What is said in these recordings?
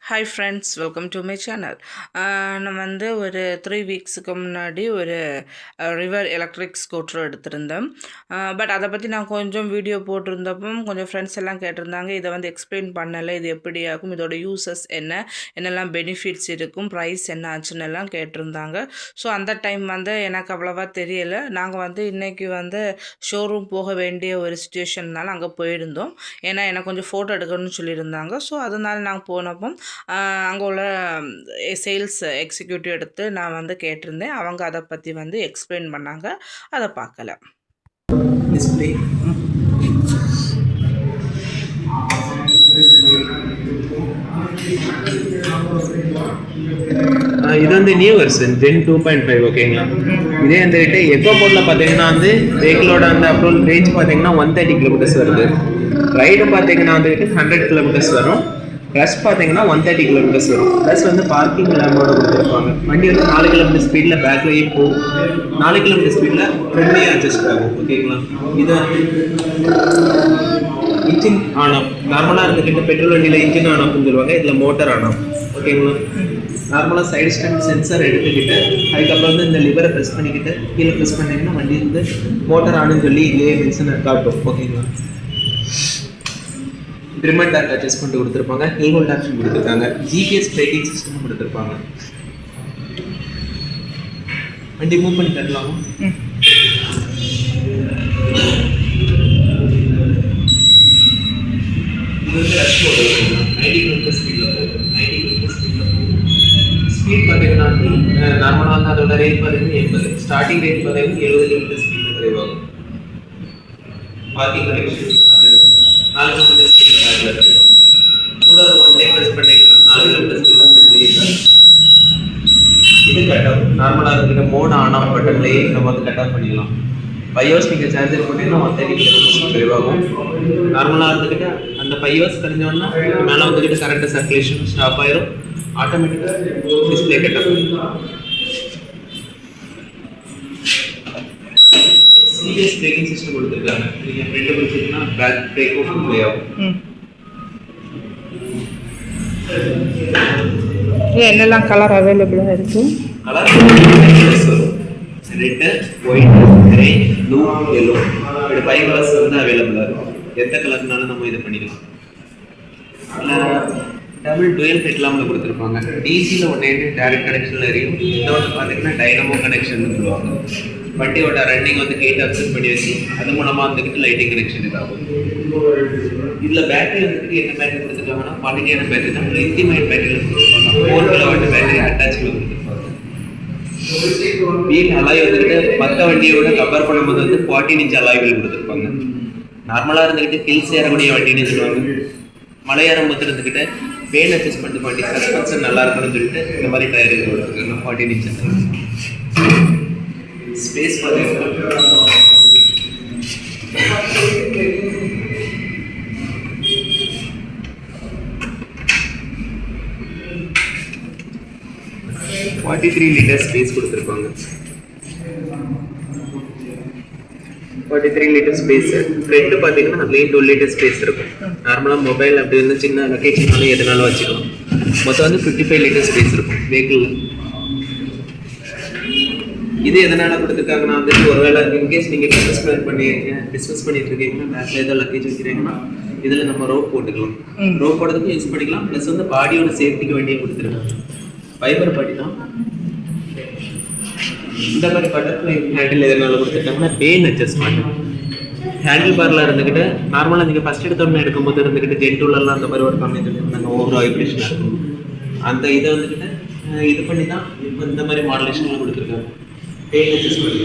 Hi friends, welcome to my channel. நான் வந்து ஒரு 3 வீக்ஸுக்கு முன்னாடி ஒரு ரிவர் எலக்ட்ரிக் ஸ்கூட்டர் எடுத்திருந்தேன். பட் அதை பற்றி நான் கொஞ்சம் வீடியோ போட்டிருந்தப்போ கொஞ்சம் ஃப்ரெண்ட்ஸ் எல்லாம் கேட்டிருந்தாங்க, இதை வந்து எக்ஸ்பிளைன் பண்ணலை, இது எப்படி ஆகும், இதோட யூசஸ் என்னெல்லாம் பெனிஃபிட்ஸ் இருக்கும், ப்ரைஸ் என்ன ஆச்சுன்னு எல்லாம் கேட்டிருந்தாங்க. ஸோ அந்த டைம் வந்து எனக்கு அவ்வளோவா தெரியலை. நாங்கள் வந்து இன்றைக்கி வந்து ஷோரூம் போக வேண்டிய ஒரு சுச்சுவேஷன்னால அங்கே போயிருந்தோம். ஏன்னா எனக்கு கொஞ்சம் ஃபோட்டோ எடுக்கணும்னு சொல்லியிருந்தாங்க. ஸோ அதனால் நாங்கள் போனப்போ அங்கே உள்ள சேல்ஸ் எக்ஸிக்யூட்டிவ் எடுத்து நான் வந்து கேட்டிருந்தேன். அவங்க அதை பற்றி வந்து எக்ஸ்பிளைன் பண்ணாங்க. அதை பார்க்கல. டிஸ்பிளே இது வந்து நியூ வெர்ஷன் Gen 2.5 ஓகேங்களா. இதே அந்த எக்கோ மோட்ல பார்த்தீங்கன்னா வந்து வெஹிக்கிளோட அந்த அப்ரூவல் ரேஞ்ச் பார்த்தீங்கன்னா 130 கிலோமீட்டர்ஸ் வருது. ரைடு பார்த்தீங்கன்னா வந்துட்டு 100 கிலோமீட்டர்ஸ் வரும். ப்ளஸ் பார்த்தீங்கன்னா 130 கிலோமீட்டர்ஸ் வரும். ப்ளஸ் வந்து பார்க்கிங் லேம்போட கொடுத்துருப்பாங்க. வண்டி வந்து 4 கிலோமீட்டர் ஸ்பீடில் பேக்லேயும் போகும், 4 கிலோமீட்டர் ஸ்பீடில் ஃப்ரெண்ட்லேயும் அட்ஜஸ்ட் ஆகும் ஓகேங்களா. இது வந்து இன்ஜின் ஆன் ஆஃப் நார்மலாக இருந்துக்கிட்டு பெட்ரோல் வண்டியில் இன்ஜின் ஆன் ஆஃப்னு சொல்லுவாங்க, இதில் மோட்டர் ஆன் ஆஃப் ஓகேங்களா. நார்மலாக சைடு ஸ்டாண்ட் சென்சார் எடுத்துக்கிட்டு அதுக்கப்புறம் வந்து இந்த லிவரை ப்ரெஸ் பண்ணிக்கிட்டு கீழே ப்ரெஸ் பண்ணிங்கன்னா வண்டி வந்து மோட்டர் ஆனுன்னு சொல்லி இதுலேயே மென்ஷன் காட்டும் ஓகேங்களா. ரிமோட் டாக் அட்ஜஸ்ட்மெண்ட் கொடுத்துருப்பாங்க, ஹெல்மெட் ஆப்ஷன் கொடுத்துருக்காங்க, ஜிபிஎஸ் பிரேக்கிங் சிஸ்டம் கொடுத்துருப்பாங்க. வண்டி மூவ் பண்ணி தரலாமா? இது வந்து ரஷ் மோட் 90 கிலோமீட்டர் ஸ்பீடில் போகும். 90 கிலோமீட்டர் ஸ்பீடில் போகும். ஸ்பீட் பார்த்தீங்கன்னா நார்மலாக வந்து அதோட ரேட் பார்த்தீங்கன்னா 80, ஸ்டார்டிங் ரேட் பார்த்தீங்கன்னா 70 கிலோமீட்டர் ஸ்பீடில் டிரைவ் ஆகும். பார்க்கிங் கனெக்ஷன் 4 கிலோமீட்டர் ஸ்பீடில் கூட ஒரு 1 டே ப்ரெஸ் பண்ணிங்கன்னா 4 கிலோமீட்டர் ஸ்பீடில் இது கட் ஆஃப். நார்மலாக இருக்கிற மோட் ஆன் ஆஃப் பட்டன்லேயே நம்ம வந்து கட் ஆஃப் பண்ணிக்கலாம். 5 ஹவர்ஸ் நீங்கள் சார்ஜர் போட்டிங்கன்னா 130 கிலோமீட்டர் டிரைவ் ஆகும். நார்மலாக இருந்துக்கிட்டு அந்த 5 ஹவர்ஸ் கழிஞ்சோன்னா மேலே வந்துக்கிட்டு கரண்ட் சர்க்குலேஷன் ஸ்டாப் ஆயிரும், ஆட்டோமேட்டிக்காக display cut off. CBS braking system கொடுத்துருக்காங்க. நீங்கள் ஃப்ரண்ட் பிடிச்சிங்கன்னா பேக் பிரேக்கும் ப்ளே ஆகும். என்னெல்லாம் கலர் அவைலபிளாக இருக்குது? கலர் வரும், red, white, grey, blue, yellow, இப்படி 5 கலர்ஸ் வந்து அவைலபிளாக இருக்கும். எந்த கலர்னாலும் நம்ம இது பண்ணிக்கலாம். டபுள் டுவெல் ஹெட்லாம்பில் கொடுத்துருப்பாங்க. டிசியில் ஒன்று டைரக்ட் கனெக்ஷனில் எரியும், இன்னொன்று பார்த்தீங்கன்னா டைனமோ கனெக்ஷன் சொல்லுவாங்க. வண்டியோட ரன்னிங் வந்து ஹீட் அப்செட் பண்ணி வச்சு அது மூலமாக வந்துக்கிட்டு லைட்டிங் கனெக்ஷன் இதாகும். இதில் பேட்டரி வந்துட்டு என்ன பேட்டரி கொடுத்துருக்காங்கன்னா குவாலிட்டியான பேட்டரி தான். லித்தியம் பேட்டரியில் கொடுத்துருப்பாங்க. 4 கிலோவாட் பேட்டரி அட்டாச்சில் கொடுத்துருப்பாங்க. வீல் அலாய் வந்துக்கிட்டு மற்ற வண்டியோட கம்பேர் பண்ணும்போது வந்து 14 இன்ச் அலாய் வீல் கொடுத்துருப்பாங்க. நார்மலாக இருந்துக்கிட்டு ஹில்ஸ் ஏறக்கூடிய வண்டின்னு சொல்லுவாங்க. மலை ஏறும்போது இருந்துக்கிட்டு பெயின் அட்ஜஸ்ட்மெண்ட் பண்ணி சஸ்பென்ஷன் நல்லா இருக்கணும்னு சொல்லிட்டு இந்த மாதிரி டயர் இது கொடுத்துருக்காங்க 14 இன்ச். ஸ்பேஸ் பார்த்தீங்கன்னா 43 லிட்டர் ஸ்பேஸ் கொடுத்துருப்பாங்க. 43 லிட்டர் ஸ்பேஸ். ஃப்ரண்ட் பார்த்தீங்கன்னா அதுலேயும் 2 லிட்டர் ஸ்பேஸ் இருக்கும். நார்மலாக மொபைல் அப்படி வந்து சின்ன லொக்கேஷனாலும் எதுனாலும் வச்சுக்கலாம். மொத்தம் வந்து 55 லிட்டர் ஸ்பேஸ் இருக்கும் வெஹிக்கிள். இது எதனால் கொடுத்துருக்காங்கன்னா வந்துட்டு ஒருவேளை இன்கேஸ் நீங்கள் டிஸ்கஸ் பண்ணிட்டு இருக்கீங்கன்னா பேக்கில் ஏதோ லக்கேஜ் வைக்கிறீங்கன்னா இதில் நம்ம ரோப் போட்டுக்கலாம். ரோப் போடுறதுக்கும் யூஸ் பண்ணிக்கலாம். ப்ளஸ் வந்து பாடியோட சேஃப்டிக்கு வேண்டிய கொடுத்துருக்காங்க. ஃபைபர் பாடி தான். இந்த மாதிரி பட்டர்ஃப்ளை ஹேண்டில் எதனால கொடுத்துருக்காங்கன்னா பெயின் அட்ஜஸ்ட்மெண்ட். ஹேண்டில் பாரில் இருந்துக்கிட்டு நார்மலாக நீங்கள் ஃபஸ்ட் எடுத்தோடனே எடுக்கும்போது இருந்துக்கிட்டு ஜென்டூலெல்லாம் அந்த மாதிரி ஒரு கம்மி சொல்லியிருந்தாங்க, ஓவர் வைப்ரேஷன் இருக்கும். அந்த இதை வந்துக்கிட்டு இது பண்ணி தான் இப்போ இந்த மாதிரி மாடுலேஷன்லாம் கொடுத்துருக்காங்க. பெயின் அட்ஜஸ்ட்மெண்ட்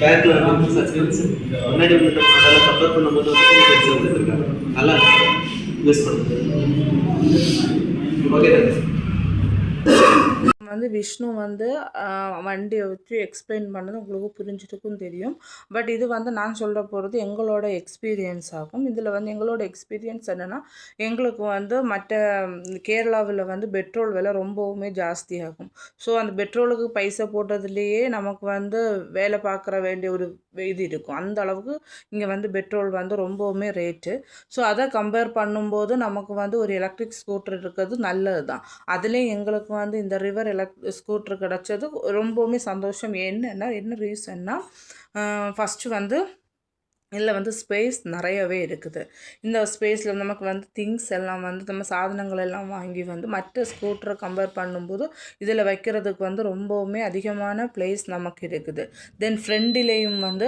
பேக்கில் வந்து சஸ்பென்ஸ் முன்னாடி வந்துட்டு அதெல்லாம் கம்பேர் பண்ணும்போது வந்து பெருசாக கொடுத்துருக்காங்க. நல்லா யூஸ் பண்ணுறது ஓகே. வந்து விஷ்ணு வந்து வண்டியை வச்சு எக்ஸ்பிளைன் பண்ணது உங்களுக்கு புரிஞ்சிருக்கும் தெரியும். பட் இது வந்து நான் சொல்ல போகிறது எங்களோட எக்ஸ்பீரியன்ஸ் ஆகும். இதில் வந்து எங்களோட எக்ஸ்பீரியன்ஸ் என்னென்னா, எங்களுக்கு வந்து மற்ற கேரளாவில் வந்து பெட்ரோல் விலை ரொம்பவுமே ஜாஸ்தியாகும். ஸோ அந்த பெட்ரோலுக்கு பைசா போட்டதுலேயே நமக்கு வந்து வேலை பார்க்குற வேண்டிய ஒரு இது இருக்கும். அந்த அளவுக்கு இங்கே வந்து பெட்ரோல் வந்து ரொம்பவுமே ரேட்டு. ஸோ அதை கம்பேர் பண்ணும்போது நமக்கு வந்து ஒரு எலக்ட்ரிக் ஸ்கூட்டர் இருக்கிறது நல்லது தான். அதுலேயும் எங்களுக்கு வந்து இந்த ரிவர் ஸ்கூட்டர் கிடச்சது ரொம்பவுமே சந்தோஷம். என்ன ரீசன்னா, ஃபஸ்ட்டு வந்து இதில் வந்து ஸ்பேஸ் நிறையவே இருக்குது. இந்த ஸ்பேஸில் நமக்கு வந்து திங்ஸ் எல்லாம் வந்து நம்ம சாதனங்கள் எல்லாம் வாங்கி வந்து மற்ற ஸ்கூட்டரை கம்பேர் பண்ணும்போது இதில் வைக்கிறதுக்கு வந்து ரொம்பவுமே அதிகமான பிளேஸ் நமக்கு இருக்குது. தென் ஃப்ரெண்டிலேயும் வந்து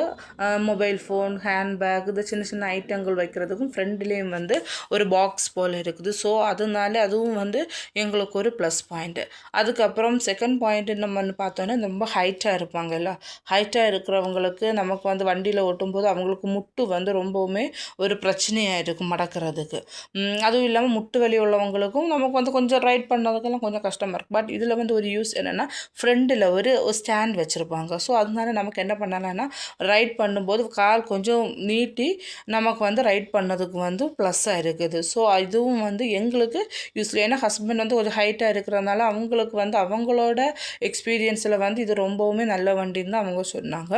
மொபைல் ஃபோன், ஹேண்ட்பேக், இது சின்ன சின்ன ஐட்டங்கள் வைக்கிறதுக்கும் ஃப்ரெண்டிலேயும் வந்து ஒரு பாக்ஸ் போல் இருக்குது. ஸோ அதனால அதுவும் வந்து எங்களுக்கு ஒரு ப்ளஸ் பாயிண்ட்டு. அதுக்கப்புறம் செகண்ட் பாயிண்ட்டு நம்ம பார்த்தோன்னா, ரொம்ப ஹைட்டாக இருப்பாங்கல்ல, ஹைட்டாக இருக்கிறவங்களுக்கு நமக்கு வந்து வண்டியில் ஓட்டும்போது அவங்களுக்கு முட்டு வந்து ரொம்பவுமே ஒரு பிரச்சனையாக இருக்கும் மடக்கிறதுக்கு. அதுவும் இல்லாமல் முட்டு வலி உள்ளவங்களுக்கும் நமக்கு வந்து கொஞ்சம் ரைட் பண்ணதுக்கெல்லாம் கொஞ்சம் கஷ்டமாக இருக்கும். பட் இதில் வந்து ஒரு யூஸ் என்னென்னா, ஃப்ரண்டில் ஒரு ஸ்டாண்ட் வச்சுருப்பாங்க. ஸோ அதனால நமக்கு என்ன பண்ணலாம்னா, ரைட் பண்ணும்போது கால் கொஞ்சம் நீட்டி நமக்கு வந்து ரைட் பண்ணதுக்கு வந்து ப்ளஸ்ஸாக இருக்குது. ஸோ இதுவும் வந்து எங்களுக்கு யூஸ். ஏன்னா ஹஸ்பண்ட் வந்து கொஞ்சம் ஹைட்டாக இருக்கிறதுனால அவங்களுக்கு வந்து அவங்களோட எக்ஸ்பீரியன்ஸில் வந்து இது ரொம்பவுமே நல்ல வண்டின்னு தான் அவங்க சொன்னாங்க.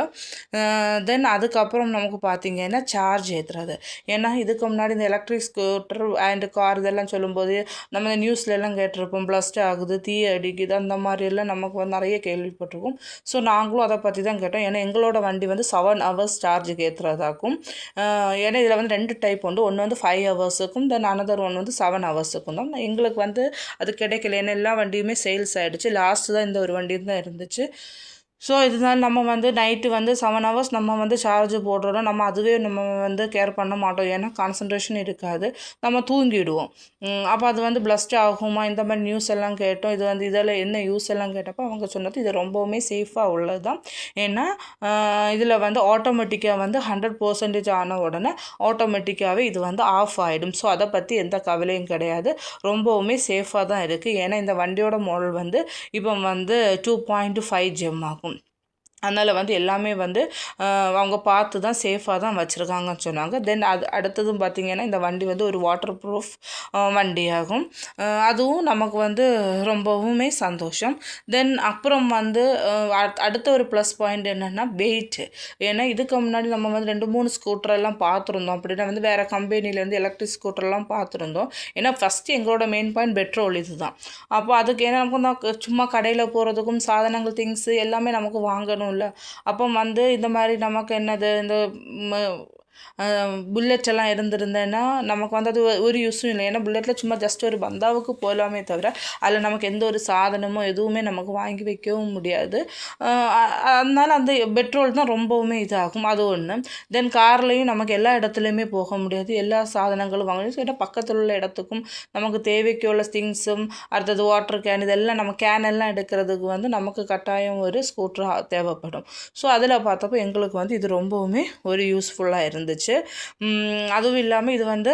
தென் அதுக்கப்புறம் நமக்கு பார்த்திங்கன்னா சார்ஜ் ஏற்றுறது. ஏன்னா இதுக்கு முன்னாடி இந்த எலக்ட்ரிக் ஸ்கூட்டர் அண்ட் கார் இதெல்லாம் சொல்லும்போது நம்ம இந்த நியூஸ்லெல்லாம் கேட்டிருப்போம், பிளஸ்ட் ஆகுது, தீ அடிக்குது, அந்த மாதிரியெல்லாம் நமக்கு வந்து நிறைய கேள்விப்பட்டிருக்கோம். ஸோ நாங்களும் அதை பற்றி தான் கேட்டோம். ஏன்னா எங்களோட வண்டி வந்து 7 hours சார்ஜுக்கு ஏற்றுறதாக்கும். ஏன்னா இதில் வந்து 2 டைப் உண்டு. ஒன்று வந்து 5 hours தென் அனதர் ஒன்று வந்து 7 hours தான். எங்களுக்கு வந்து அது கிடைக்கல. ஏன்னா எல்லா வண்டியுமே சேல்ஸ் ஆகிடுச்சு. லாஸ்ட்டு தான் இந்த ஒரு வண்டி தான் இருந்துச்சு. ஸோ இதனால் நம்ம வந்து நைட்டு வந்து 7 hours நம்ம வந்து சார்ஜ் போடுறோம். நம்ம அதுவே நம்ம வந்து கேர் பண்ண மாட்டோம். ஏன்னா கான்சன்ட்ரேஷன் இருக்காது, நம்ம தூங்கிடுவோம். அப்போ அது வந்து பிளஸ்ட் ஆகுமா, இந்த மாதிரி நியூஸ் எல்லாம் கேட்டோம். இது வந்து இதில் என்ன யூஸ் எல்லாம் கேட்டப்போ அவங்க சொன்னது இது ரொம்பவுமே சேஃபாக உள்ளது தான். ஏன்னா இதில் வந்து ஆட்டோமேட்டிக்காக வந்து 100% ஆன உடனே ஆட்டோமேட்டிக்காகவே இது வந்து ஆஃப் ஆகிடும். ஸோ அதை பற்றி எந்த கவலையும் கிடையாது. ரொம்பவுமே சேஃபாக தான் இருக்குது. ஏன்னா இந்த வண்டியோட மாடல் வந்து இப்போ வந்து 2.5 GEM ஆகும். அதனால் வந்து எல்லாமே வந்து அவங்க பார்த்து தான் சேஃபாக தான் வச்சுருக்காங்கன்னு சொன்னாங்க. தென் அடுத்ததும் பார்த்திங்கன்னா, இந்த வண்டி வந்து ஒரு வாட்டர் ப்ரூஃப் வண்டியாகும். அதுவும் நமக்கு வந்து ரொம்பவுமே சந்தோஷம். தென் அப்புறம் வந்து அடுத்த ஒரு ப்ளஸ் பாயிண்ட் என்னென்னா வெயிட்டு. ஏன்னா இதுக்கு முன்னாடி நம்ம வந்து 2-3 ஸ்கூட்டரெல்லாம் பார்த்துருந்தோம். அப்படின்னா வந்து வேறு கம்பெனிலேருந்து எலக்ட்ரிக் ஸ்கூட்டர்லாம் பார்த்துருந்தோம். ஏன்னா ஃபஸ்ட்டு எங்களோட மெயின் பாயிண்ட் பெட்ரோல் இது தான். அப்போ அதுக்கு ஏன்னா நமக்கு தான் சும்மா கடையில் போகிறதுக்கும் சாதனங்கள் திங்ஸு எல்லாமே நமக்கு வாங்கணும் இல்லை. அப்போ வந்து இந்த மாதிரி நமக்கு என்னது இந்த புல்லட் எல்லாம் இருந்திருந்தேன்னா நமக்கு வந்து அது ஒரு யூஸும் இல்லை. ஏன்னா புல்லட்டில் சும்மா ஜஸ்ட் ஒரு பந்தாவுக்கு போகலாமே தவிர அதில் நமக்கு எந்த ஒரு சாதனமோ எதுவுமே நமக்கு வாங்கி வைக்கவும் முடியாது. அதனால அந்த பெட்ரோல் தான் ரொம்பவுமே இதாகும். அது ஒன்று. தென் கார்லேயும் நமக்கு எல்லா இடத்துலையுமே போக முடியாது, எல்லா சாதனங்களும் வாங்கணும். ஸோ ஏன்னா பக்கத்தில் உள்ள இடத்துக்கும் நமக்கு தேவைக்கு உள்ள திங்ஸும், அடுத்தது வாட்டர் கேன், இதெல்லாம் நம்ம கேன் எல்லாம் எடுக்கிறதுக்கு வந்து நமக்கு கட்டாயம் ஒரு ஸ்கூட்டர் தேவைப்படும். ஸோ அதில் பார்த்தப்போ எங்களுக்கு வந்து இது ரொம்பவுமே ஒரு யூஸ்ஃபுல்லாக இருந்துச்சு. அதுவும் இல்லாமல் இது வந்து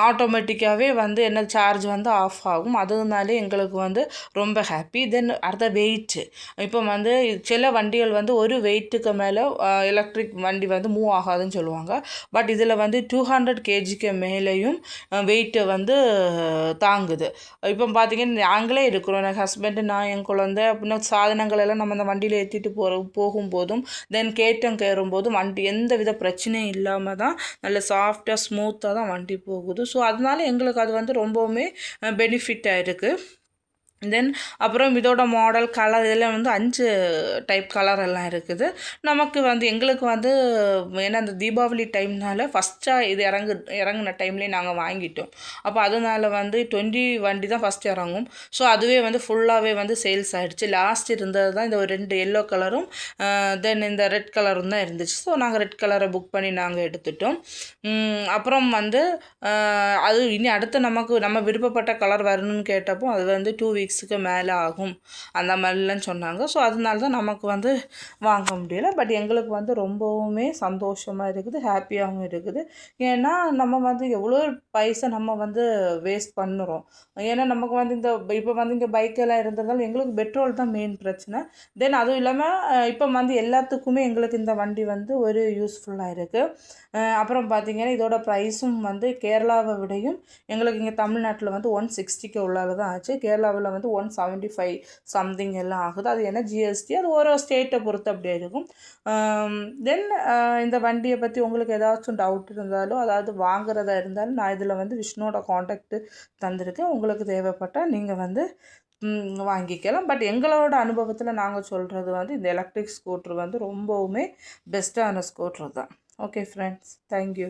ஆட்டோமேட்டிக்காகவே வந்து என்ன சார்ஜ் வந்து ஆஃப் ஆகும். அதனாலே எங்களுக்கு வந்து ரொம்ப ஹாப்பி. தென் அடுத்த வெயிட்டு. இப்போ வந்து சில வண்டிகள் வந்து ஒரு வெயிட்டுக்கு மேலே எலக்ட்ரிக் வண்டி வந்து மூவ் ஆகாதுன்னு சொல்லுவாங்க. பட் இதில் வந்து 200 kgக்கு மேலேயும் வெயிட்டை வந்து தாங்குது. இப்போ பார்த்திங்கன்னா நாங்களே இருக்கிறோம், என் ஹஸ்பண்டு, நான், என் குழந்தை, அப்படின்னா சாதனங்கள் எல்லாம் நம்ம அந்த வண்டியில் ஏற்றிட்டு போகும்போதும் தென் கேறும்போதும் வண்டி எந்த வித பிரச்சனையும் இல்லாமல் தான் நல்ல சாஃப்டாக ஸ்மூத்தாக தான் வண்டி போகுது. ஸோ அதனால எங்களுக்கு அது வந்து ரொம்பவுமே பெனிஃபிட்டாக இருக்குது. தென் அப்புறம் இதோட மாடல், கலர் இதெல்லாம் வந்து 5 டைப் கலர் எல்லாம் இருக்குது. நமக்கு வந்து எங்களுக்கு வந்து ஏன்னா அந்த தீபாவளி டைம்னால ஃபஸ்ட்டாக இது இறங்குன டைம்லேயே நாங்கள் வாங்கிட்டோம். அப்போ அதனால் வந்து 20 வண்டி தான் ஃபஸ்ட்டு இறங்கும். ஸோ அதுவே வந்து ஃபுல்லாகவே வந்து சேல்ஸ் ஆகிடுச்சு. லாஸ்ட் இருந்தது தான் இந்த ஒரு 2 எல்லோ கலரும் தென் இந்த ரெட் கலரும் தான் இருந்துச்சு. ஸோ நாங்கள் ரெட் கலரை புக் பண்ணி நாங்கள் எடுத்துட்டோம். அப்புறம் வந்து அது இனி அடுத்து நமக்கு நம்ம விருப்பப்பட்ட கலர் வரணும்னு கேட்டப்போ அது வந்து 2 weeks வீக்ஸுக்கு மேலே ஆகும் அந்த மாதிரிலாம் சொன்னாங்க. ஸோ அதனால தான் நமக்கு வந்து வாங்க முடியலை. பட் எங்களுக்கு வந்து ரொம்பவுமே சந்தோஷமாக இருக்குது, ஹாப்பியாகவும் இருக்குது. ஏன்னா நம்ம வந்து எவ்வளோ பைசா நம்ம வந்து வேஸ்ட் பண்ணுறோம். ஏன்னா நமக்கு வந்து இப்போ வந்து இங்கே பைக்கெல்லாம் இருந்ததால் எங்களுக்கு பெட்ரோல் தான் மெயின் பிரச்சனை. தென் அதுவும் இல்லாமல் இப்போ வந்து எல்லாத்துக்குமே எங்களுக்கு இந்த வண்டி வந்து ஒரு யூஸ்ஃபுல்லாக இருக்குது. அப்புறம் பார்த்திங்கன்னா இதோட ப்ரைஸும் வந்து கேரளாவை விடையும் எங்களுக்கு இங்கே தமிழ்நாட்டில் வந்து 160க்கு உள்ளால தான் ஆச்சு. கேரளாவில் வந்து 175 சம்திங் எல்லாம் ஆகுது. அது என்ன ஜிஎஸ்டி, அது ஒரு ஸ்டேட்டை பொறுத்து அப்படியே இருக்கும். தென் இந்த வண்டியை பற்றி உங்களுக்கு ஏதாச்சும் டவுட் இருந்தாலோ அதாவது வாங்குறதா இருந்தாலும் நான் இதில் வந்து விஷ்ணுவோட காண்டாக்டு தந்திருக்கேன். உங்களுக்கு தேவைப்பட்டால் நீங்கள் வந்து வாங்கிக்கலாம். பட் எங்களோட அனுபவத்தில் நாங்கள் சொல்கிறது வந்து இந்த எலக்ட்ரிக் ஸ்கூட்ரு வந்து ரொம்பவுமே பெஸ்ட்டான ஸ்கூட்ரு தான். Okay friends, thank you.